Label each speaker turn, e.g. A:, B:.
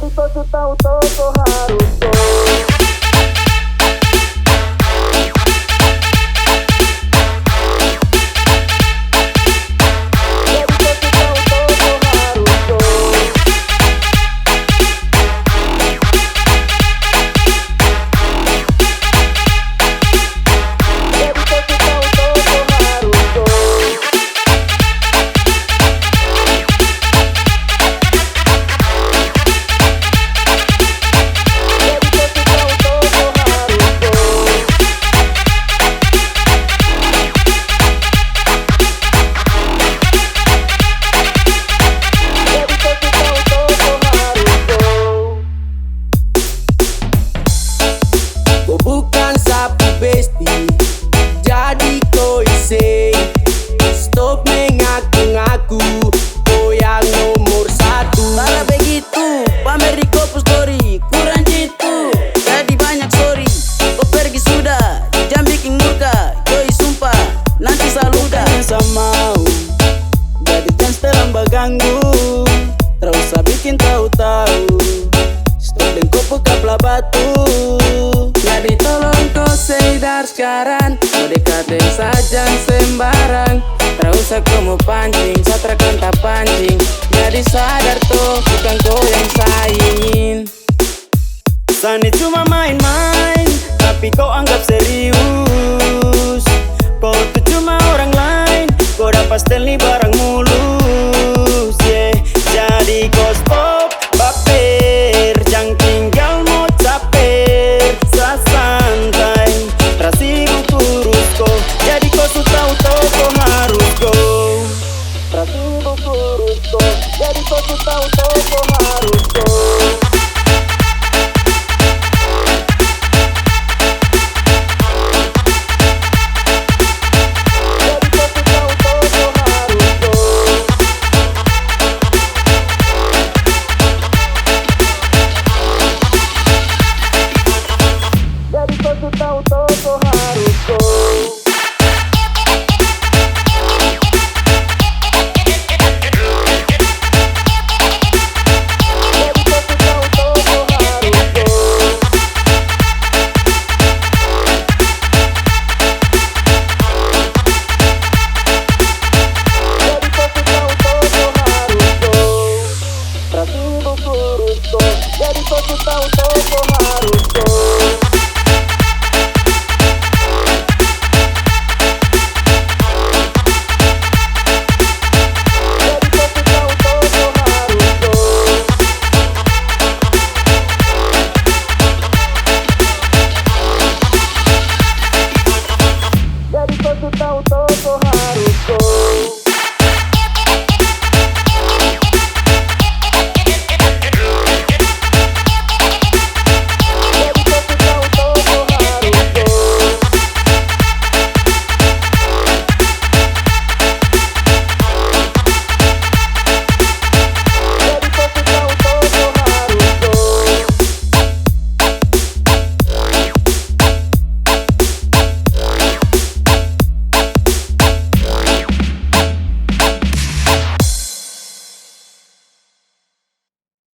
A: Jadi kau tahu kau harus go.
B: Bukan sapu besti, jadi kau isi. Stop mengaku-ngaku, kau yang nomor satu.
C: Kalau begitu, pamer di Kopus Story, kurang jitu. Jadi banyak sorry, kau pergi sudah, jangan bikin murka. Yoi sumpah, nanti saluda.
B: Sama jadi jangan terlambat ganggu, terus bikin tahu-tahu. Stop dan kau pekaplah batu. Jadi tolong kau sadar sekarang, kau dekatin saja sembarang. Terus aku mau pancing, satrakan tak pancing. Jadi sadar tuh, bukan kau yang saingin. Sani cuma main-main, tapi kau anggap serius. Kau tuh cuma orang lain, kau dapat Stanley barang mulus, yeah. Jadi kau stop, baper, jangan tinggal mau caper. Santai, terasibu kurus kau. Jadi kau tahu kau harus go.
A: Terasibu kurus kau. Jadi kau tahu kau harus go. Jadi kau tahu